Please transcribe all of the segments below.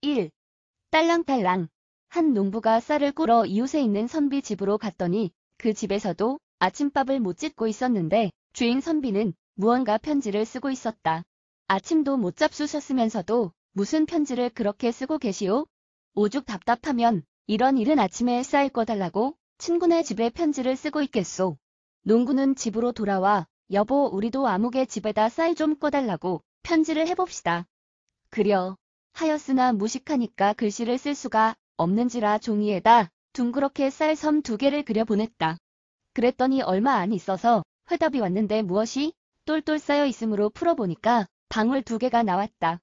1. 딸랑딸랑. 한 농부가 쌀을 꾸러 이웃에 있는 선비 집으로 갔더니 그 집에서도 아침밥을 못 짓고 있었는데 주인 선비는 무언가 편지를 쓰고 있었다. 아침도 못 잡수셨으면서도 무슨 편지를 그렇게 쓰고 계시오? 오죽 답답하면 이런 일은 아침에 쌀 꺼달라고 친구네 집에 편지를 쓰고 있겠소. 농구는 집으로 돌아와 여보 우리도 아무개 집에다 쌀 좀 꺼달라고 편지를 해봅시다. 그려 하였으나 무식하니까 글씨를 쓸 수가 없는지라 종이에다 둥그렇게 쌀 섬 2개를 그려 보냈다. 그랬더니 얼마 안 있어서 회답이 왔는데 무엇이 똘똘 쌓여 있으므로 풀어보니까 방울 2개가 나왔다.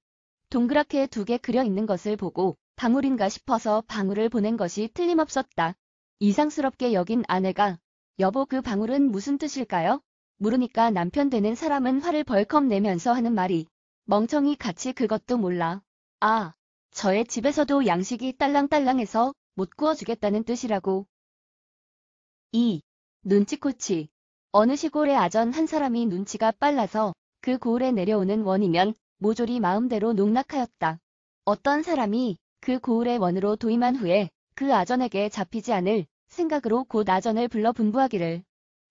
동그랗게 2개 그려 있는 것을 보고 방울인가 싶어서 방울을 보낸 것이 틀림없었다. 이상스럽게 여긴 아내가 여보 그 방울은 무슨 뜻일까요? 물으니까 남편 되는 사람은 화를 벌컥 내면서 하는 말이 멍청이 같이 그것도 몰라. 아, 저의 집에서도 양식이 딸랑딸랑해서 못 구워주겠다는 뜻이라고. 2. 눈치코치. 어느 시골의 아전 한 사람이 눈치가 빨라서 그 고을에 내려오는 원이면 모조리 마음대로 농락하였다. 어떤 사람이 그 고을의 원으로 도임한 후에 그 아전에게 잡히지 않을 생각으로 곧 아전을 불러 분부하기를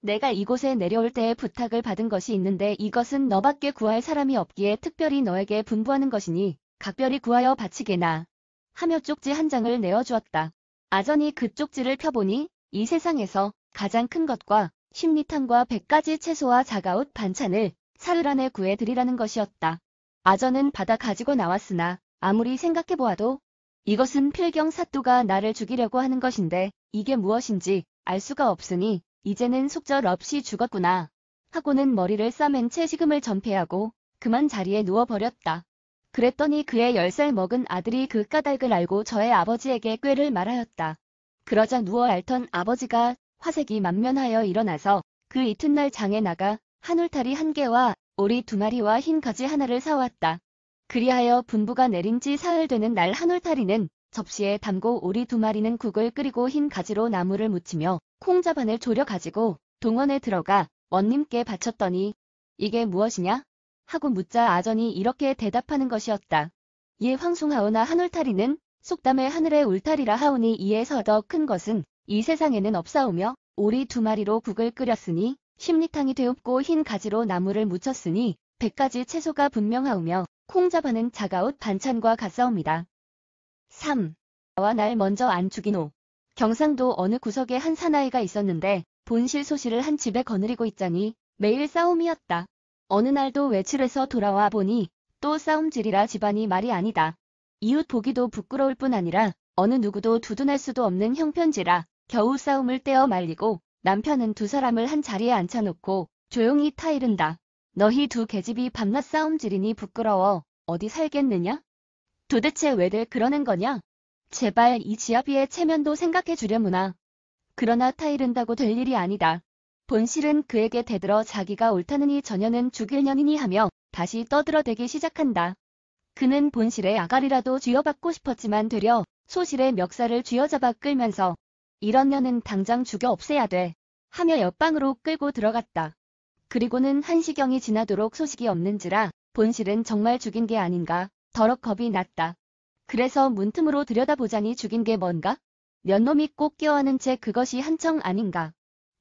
내가 이곳에 내려올 때에 부탁을 받은 것이 있는데 이것은 너밖에 구할 사람이 없기에 특별히 너에게 분부하는 것이니 각별히 구하여 바치게나 하며 쪽지 한 장을 내어주었다. 아전이 그 쪽지를 펴보니 이 세상에서 가장 큰 것과 십리탕과 100가지 채소와 자가옷 반찬을 사흘 안에 구해드리라는 것이었다. 아전은 받아 가지고 나왔으나 아무리 생각해보아도 이것은 필경 사또가 나를 죽이려고 하는 것인데 이게 무엇인지 알 수가 없으니 이제는 속절 없이 죽었구나 하고는 머리를 싸맨 채 식음을 전폐하고 그만 자리에 누워버렸다. 그랬더니 그의 10살 먹은 아들이 그 까닭을 알고 저의 아버지에게 꾀를 말하였다. 그러자 누워 앓던 아버지가 화색이 만면하여 일어나서 그 이튿날 장에 나가 한울타리 1개와 오리 2마리와 흰 가지 하나를 사왔다. 그리하여 분부가 내린 지 사흘 되는 날 한울타리는 접시에 담고 오리 2마리는 국을 끓이고 흰 가지로 나무를 묻히며 콩자반을 졸여 가지고 동원에 들어가 원님께 바쳤더니 이게 무엇이냐? 하고 묻자 아전이 이렇게 대답하는 것이었다. 예 황송하오나 한울타리는 속담에 하늘의 울타리라 하오니 이에서 더 큰 것은 이 세상에는 없사오며 오리 2마리로 국을 끓였으니 십리탕이 되옵고 흰 가지로 나무를 묻혔으니 100가지 채소가 분명하오며 콩자반은 자가옷 반찬과 같사옵니다. 3. 나와 날 먼저 안 죽이노. 경상도 어느 구석에 한 사나이가 있었는데 본실 소실을 한 집에 거느리고 있자니 매일 싸움이었다. 어느 날도 외출해서 돌아와 보니 또 싸움질이라 집안이 말이 아니다. 이웃 보기도 부끄러울 뿐 아니라 어느 누구도 두둔할 수도 없는 형편지라 겨우 싸움을 떼어 말리고 남편은 2사람을 한 자리에 앉혀놓고 조용히 타이른다. 너희 2 계집이 밤낮 싸움질이니 부끄러워 어디 살겠느냐? 도대체 왜들 그러는 거냐? 제발 이 지아비의 체면도 생각해 주려무나. 그러나 타이른다고 될 일이 아니다. 본실은 그에게 대들어 자기가 옳다느니 저녀는 죽일 년이니 하며 다시 떠들어대기 시작한다. 그는 본실의 아가리라도 쥐어받고 싶었지만 되려 소실의 멱살을 쥐어잡아 끌면서 이런 년은 당장 죽여 없애야 돼 하며 옆방으로 끌고 들어갔다. 그리고는 1시경이 지나도록 소식이 없는지라 본실은 정말 죽인 게 아닌가 더럭 겁이 났다. 그래서 문틈으로 들여다보자니 죽인 게 뭔가? 몇 놈이 꼭 껴안은 채 그것이 한청 아닌가.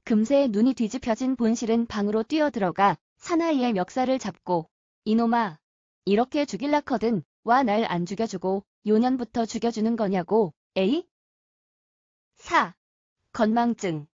금세 눈이 뒤집혀진 본실은 방으로 뛰어들어가 사나이의 멱살을 잡고 이놈아 이렇게 죽일라커든 와 날 안 죽여주고 요년부터 죽여주는 거냐고 에이? 4. 건망증.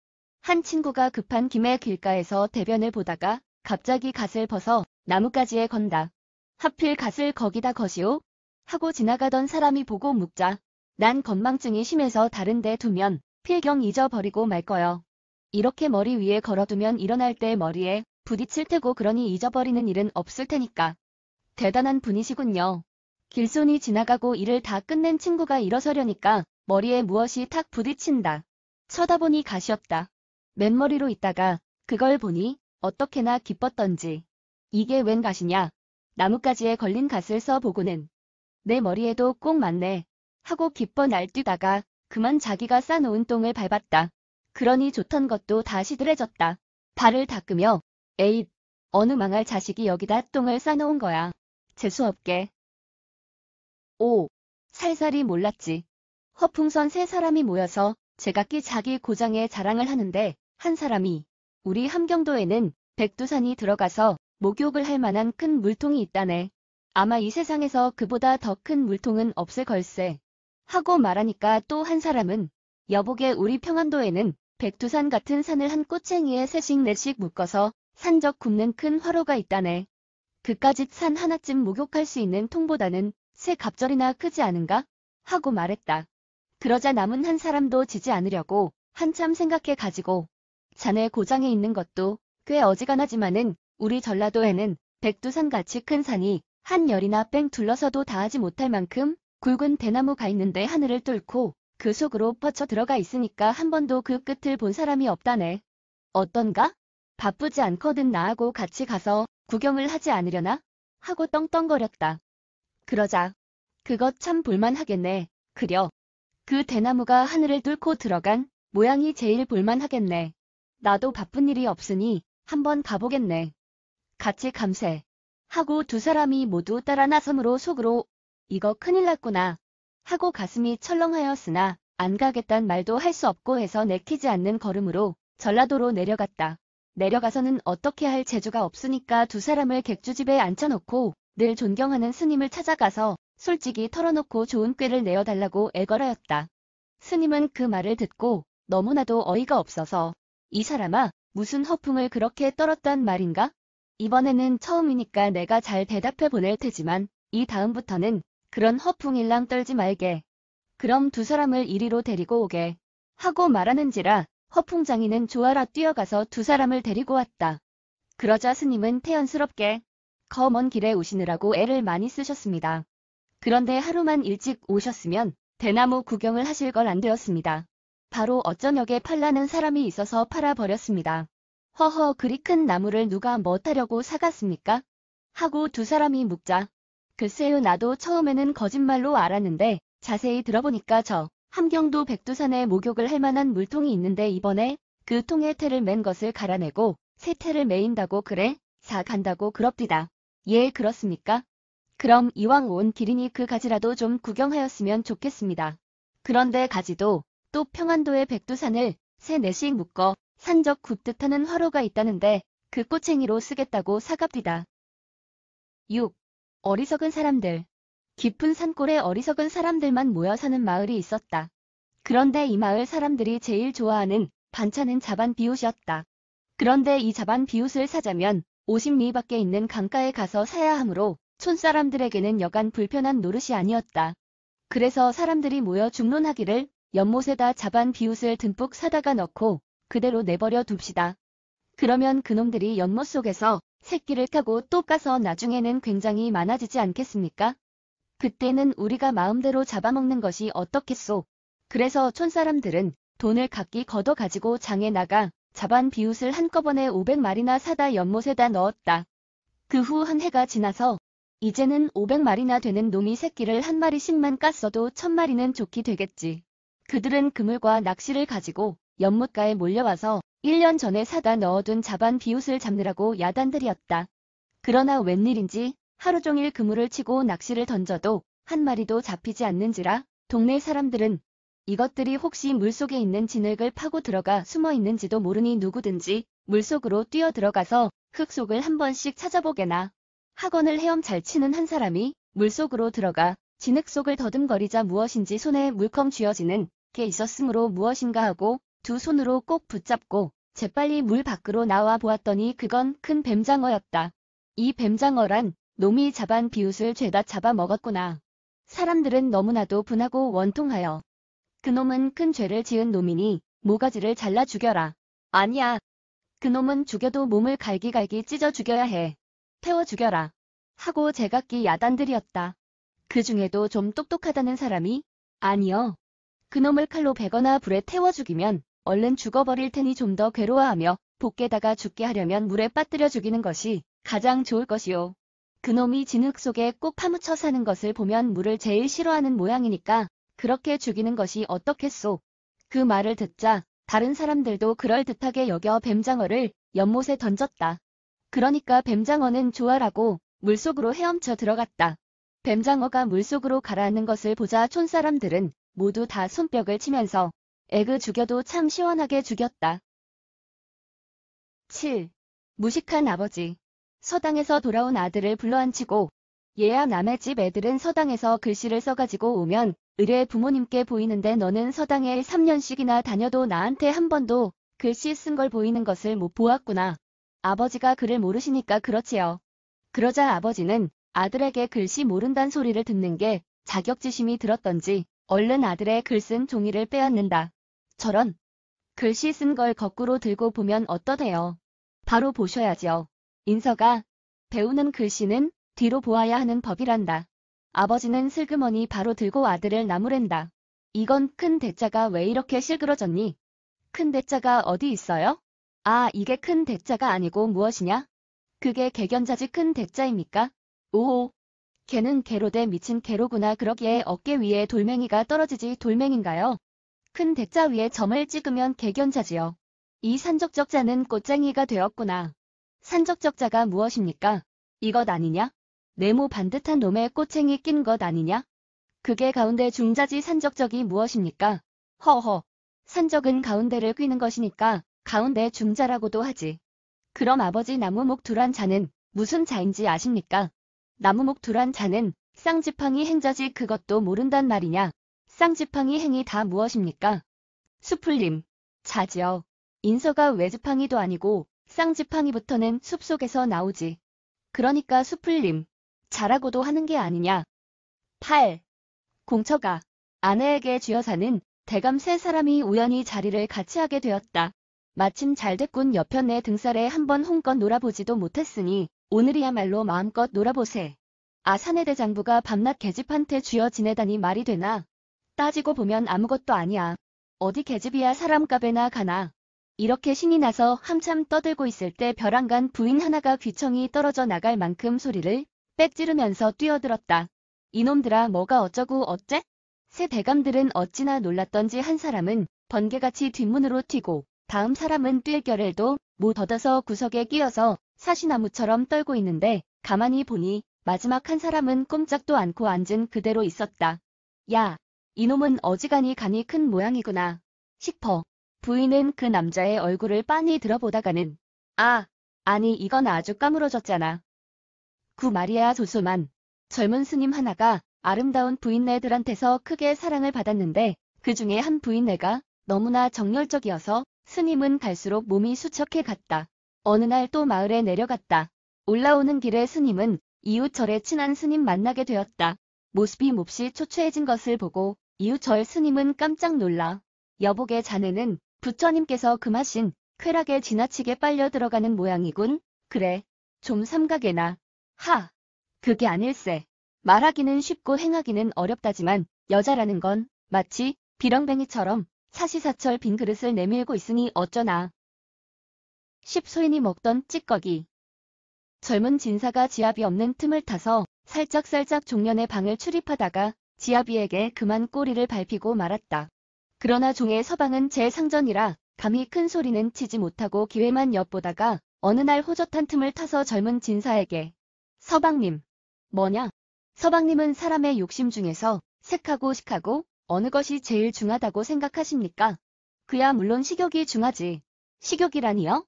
한 친구가 급한 김에 길가에서 대변을 보다가 갑자기 갓을 벗어 나뭇가지에 건다. 하필 갓을 거기다 거시오? 하고 지나가던 사람이 보고 묻자 난 건망증이 심해서 다른 데 두면 필경 잊어버리고 말 거여. 이렇게 머리 위에 걸어두면 일어날 때 머리에 부딪힐 테고 그러니 잊어버리는 일은 없을 테니까. 대단한 분이시군요. 길손이 지나가고 일을 다 끝낸 친구가 일어서려니까 머리에 무엇이 탁 부딪힌다. 쳐다보니 갓이었다. 맨머리로 있다가 그걸 보니 어떻게나 기뻤던지. 이게 웬 갓이냐? 나뭇가지에 걸린 갓을 써보고는 내 머리에도 꼭 맞네 하고 기뻐 날뛰다가 그만 자기가 싸놓은 똥을 밟았다. 그러니 좋던 것도 다 시들해졌다. 발을 닦으며 에잇 어느 망할 자식이 여기다 똥을 싸놓은 거야. 재수없게. 5. 살살이 몰랐지. 허풍선 세 사람이 모여서 제각기 자기 고장의 자랑을 하는데 한 사람이 우리 함경도에는 백두산이 들어가서 목욕을 할 만한 큰 물통이 있다네. 아마 이 세상에서 그보다 더 큰 물통은 없을 걸세. 하고 말하니까 또 한 사람은 여보게 우리 평안도에는 백두산 같은 산을 한 꼬챙이에 셋씩 넷씩 묶어서 산적 굽는 큰 화로가 있다네. 그까짓 산 하나쯤 목욕할 수 있는 통보다는 새 갑절이나 크지 않은가? 하고 말했다. 그러자 남은 한 사람도 지지 않으려고 한참 생각해 가지고 자네 고장에 있는 것도 꽤 어지간하지만은 우리 전라도에는 백두산같이 큰 산이 한 열이나 뺑 둘러서도 닿지 못할 만큼 굵은 대나무가 있는데 하늘을 뚫고 그 속으로 뻗쳐 들어가 있으니까 한 번도 그 끝을 본 사람이 없다네. 어떤가? 바쁘지 않거든 나하고 같이 가서 구경을 하지 않으려나? 하고 떵떵거렸다. 그러자 그것 참 볼만하겠네. 그려. 그 대나무가 하늘을 뚫고 들어간 모양이 제일 볼만하겠네. 나도 바쁜 일이 없으니 한번 가보겠네. 같이 감세. 하고 두 사람이 모두 따라 나섬으로 속으로 이거 큰일 났구나. 하고 가슴이 철렁하였으나 안 가겠단 말도 할 수 없고 해서 내키지 않는 걸음으로 전라도로 내려갔다. 내려가서는 어떻게 할 재주가 없으니까 두 사람을 객주집에 앉혀놓고 늘 존경하는 스님을 찾아가서 솔직히 털어놓고 좋은 꾀를 내어달라고 애걸하였다. 스님은 그 말을 듣고 너무나도 어이가 없어서 이 사람아 무슨 허풍을 그렇게 떨었단 말인가? 이번에는 처음이니까 내가 잘 대답해 보낼 테지만 이 다음부터는 그런 허풍일랑 떨지 말게. 그럼 두 사람을 이리로 데리고 오게. 하고 말하는지라 허풍장이는 좋아라 뛰어가서 두 사람을 데리고 왔다. 그러자 스님은 태연스럽게 먼 길에 오시느라고 애를 많이 쓰셨습니다. 그런데 하루만 일찍 오셨으면 대나무 구경을 하실 걸 안 되었습니다. 바로 어쩌녁에 팔라는 사람이 있어서 팔아버렸습니다. 허허 그리 큰 나무를 누가 뭐 타려고 사갔습니까? 하고 두 사람이 묻자. 글쎄요 나도 처음에는 거짓말로 알았는데 자세히 들어보니까 저 함경도 백두산에 목욕을 할 만한 물통이 있는데 이번에 그 통에 태를 맨 것을 갈아내고 새 태를 메인다고 그래? 사간다고 그럽디다. 예 그렇습니까? 그럼 이왕 온 길이니 그 가지라도 좀 구경하였으면 좋겠습니다. 그런데 가지도 또 평안도의 백두산을 새 넷씩 묶어 산적 굽듯 하는 화로가 있다는데 그 꼬챙이로 쓰겠다고 사갑디다. 6. 어리석은 사람들. 깊은 산골에 어리석은 사람들만 모여 사는 마을이 있었다. 그런데 이 마을 사람들이 제일 좋아하는 반찬은 자반 비옷이었다. 그런데 이 자반 비옷을 사자면 50리 밖에 있는 강가에 가서 사야 하므로 촌사람들에게는 여간 불편한 노릇이 아니었다. 그래서 사람들이 모여 중론하기를 연못에다 자반 비옷을 듬뿍 사다가 넣고 그대로 내버려 둡시다. 그러면 그놈들이 연못 속에서 새끼를 타고 또 까서 나중에는 굉장히 많아지지 않겠습니까? 그때는 우리가 마음대로 잡아먹는 것이 어떻겠소? 그래서 촌사람들은 돈을 각기 걷어 가지고 장에 나가 자반 비옷을 한꺼번에 500마리나 사다 연못에다 넣었다. 그 후 한 해가 지나서 이제는 500마리나 되는 놈이 새끼를 한 마리씩만 깠어도 1000마리는 좋게 되겠지. 그들은 그물과 낚시를 가지고 연못가에 몰려와서 1년 전에 사다 넣어둔 자반 비옷을 잡느라고 야단들이었다. 그러나 웬일인지 하루 종일 그물을 치고 낚시를 던져도 한 마리도 잡히지 않는지라 동네 사람들은 이것들이 혹시 물속에 있는 진흙을 파고 들어가 숨어 있는지도 모르니 누구든지 물속으로 뛰어 들어가서 흙 속을 한 번씩 찾아보게나. 학원을 헤엄 잘 치는 한 사람이 물속으로 들어가 진흙 속을 더듬거리자 무엇인지 손에 물컹 쥐어지는 게 있었으므로 무엇인가 하고 두 손으로 꼭 붙잡고 재빨리 물 밖으로 나와 보았더니 그건 큰 뱀장어였다. 이 뱀장어란 놈이 자반 비옷을 죄다 잡아먹었구나. 사람들은 너무나도 분하고 원통하여 그놈은 큰 죄를 지은 놈이니 모가지를 잘라 죽여라. 아니야. 그놈은 죽여도 몸을 갈기갈기 찢어 죽여야 해. 태워 죽여라. 하고 제각기 야단들이었다. 그 중에도 좀 똑똑하다는 사람이 아니요. 그놈을 칼로 베거나 불에 태워 죽이면 얼른 죽어버릴 테니 좀 더 괴로워하며 복게다가 죽게 하려면 물에 빠뜨려 죽이는 것이 가장 좋을 것이요. 그놈이 진흙 속에 꼭 파묻혀 사는 것을 보면 물을 제일 싫어하는 모양이니까 그렇게 죽이는 것이 어떻겠소. 그 말을 듣자 다른 사람들도 그럴듯하게 여겨 뱀장어를 연못에 던졌다. 그러니까 뱀장어는 좋아라고 물속으로 헤엄쳐 들어갔다. 뱀장어가 물속으로 가라앉는 것을 보자 촌사람들은 모두 다 손뼉을 치면서 에그 죽여도 참 시원하게 죽였다. 7. 무식한 아버지. 서당에서 돌아온 아들을 불러앉히고 얘야 남의 집 애들은 서당에서 글씨를 써가지고 오면 의뢰 부모님께 보이는데 너는 서당에 3년씩이나 다녀도 나한테 한 번도 글씨 쓴 걸 보이는 것을 못 보았구나. 아버지가 글을 모르시니까 그렇지요. 그러자 아버지는 아들에게 글씨 모른단 소리를 듣는 게 자격지심이 들었던지 얼른 아들의 글 쓴 종이를 빼앗는다. 저런. 글씨 쓴 걸 거꾸로 들고 보면 어떠대요? 바로 보셔야죠. 인서가 배우는 글씨는 뒤로 보아야 하는 법이란다. 아버지는 슬그머니 바로 들고 아들을 나무랜다. 이건 큰 대자가 왜 이렇게 실그러졌니? 큰 대자가 어디 있어요? 아, 이게 큰 대자가 아니고 무엇이냐? 그게 개견자지 큰 대자입니까? 오오. 개는 개로대 미친 개로구나. 그러기에 어깨 위에 돌멩이가 떨어지지 돌멩인가요? 큰 대자 위에 점을 찍으면 개견자지요. 이 산적적자는 꽃쟁이가 되었구나. 산적적자가 무엇입니까? 이것 아니냐? 네모 반듯한 놈에 꼬챙이 낀 것 아니냐? 그게 가운데 중자지. 산적적이 무엇입니까? 허허. 산적은 가운데를 뀌는 것이니까 가운데 중자라고도 하지. 그럼 아버지 나무목 두란 자는 무슨 자인지 아십니까? 나무목 두란 자는 쌍지팡이 행자지. 그것도 모른단 말이냐? 쌍지팡이 행이 다 무엇입니까? 수풀림. 자지요. 인서가 외지팡이도 아니고 쌍지팡이부터는 숲속에서 나오지. 그러니까 수풀림. 자라고도 하는 게 아니냐. 8. 공처가 아내에게 쥐어사는 대감 세 사람이 우연히 자리를 같이 하게 되었다. 마침 잘됐군. 여편 내 등살에 한번 홍껏 놀아보지도 못했으니 오늘이야말로 마음껏 놀아보세. 아, 사내대장부가 밤낮 계집한테 쥐어 지내다니 말이 되나? 따지고 보면 아무것도 아니야. 어디 계집이야 사람값에나 가나. 이렇게 신이 나서 한참 떠들고 있을 때 벼랑간 부인 하나가 귀청이 떨어져 나갈 만큼 소리를 빽 지르면서 뛰어들었다. 이놈들아 뭐가 어쩌고 어째? 세 대감들은 어찌나 놀랐던지 한 사람은 번개같이 뒷문으로 튀고 다음 사람은 뛸 겨를도 못 얻어서 구석에 끼어서 사시나무처럼 떨고 있는데 가만히 보니 마지막 한 사람은 꼼짝도 않고 앉은 그대로 있었다. 야, 이놈은 어지간히 간이 큰 모양이구나 싶어 부인은 그 남자의 얼굴을 빤히 들어보다가는 아니 이건 아주 까무러졌잖아. 구 마리아 조소만. 젊은 스님 하나가 아름다운 부인네들한테서 크게 사랑을 받았는데 그 중에 한 부인네가 너무나 정열적이어서 스님은 갈수록 몸이 수척해 갔다. 어느 날 또 마을에 내려갔다. 올라오는 길에 스님은 이웃절에 친한 스님 만나게 되었다. 모습이 몹시 초췌해진 것을 보고 이웃절 스님은 깜짝 놀라. 여복의 자네는 부처님께서 금하신 쾌락에 지나치게 빨려 들어가는 모양이군. 그래, 좀 삼가게나. 하, 그게 아닐세. 말하기는 쉽고 행하기는 어렵다지만 여자라는 건 마치 비렁뱅이처럼 사시사철 빈 그릇을 내밀고 있으니 어쩌나. 10. 소인이 먹던 찌꺼기. 젊은 진사가 지아비 없는 틈을 타서 살짝살짝 종년의 방을 출입하다가 지아비에게 그만 꼬리를 밟히고 말았다. 그러나 종의 서방은 제 상전이라 감히 큰 소리는 치지 못하고 기회만 엿보다가 어느 날 호젓한 틈을 타서 젊은 진사에게 서방님. 뭐냐? 서방님은 사람의 욕심 중에서 색하고 식하고 어느 것이 제일 중하다고 생각하십니까? 그야 물론 식욕이 중하지. 식욕이라니요?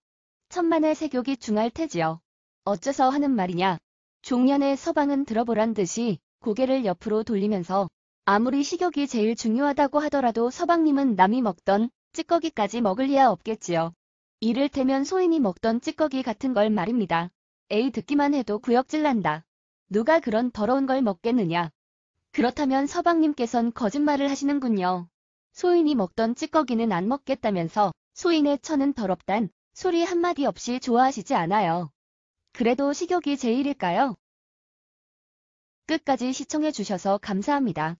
천만의 색욕이 중할 테지요. 어째서 하는 말이냐? 종년의 서방은 들어보란 듯이 고개를 옆으로 돌리면서 아무리 식욕이 제일 중요하다고 하더라도 서방님은 남이 먹던 찌꺼기까지 먹을 리야 없겠지요. 이를테면 소인이 먹던 찌꺼기 같은 걸 말입니다. 에이 듣기만 해도 구역질 난다. 누가 그런 더러운 걸 먹겠느냐. 그렇다면 서방님께선 거짓말을 하시는군요. 소인이 먹던 찌꺼기는 안 먹겠다면서 소인의 처는 더럽단 소리 한마디 없이 좋아하시지 않아요. 그래도 식욕이 제일일까요? 끝까지 시청해주셔서 감사합니다.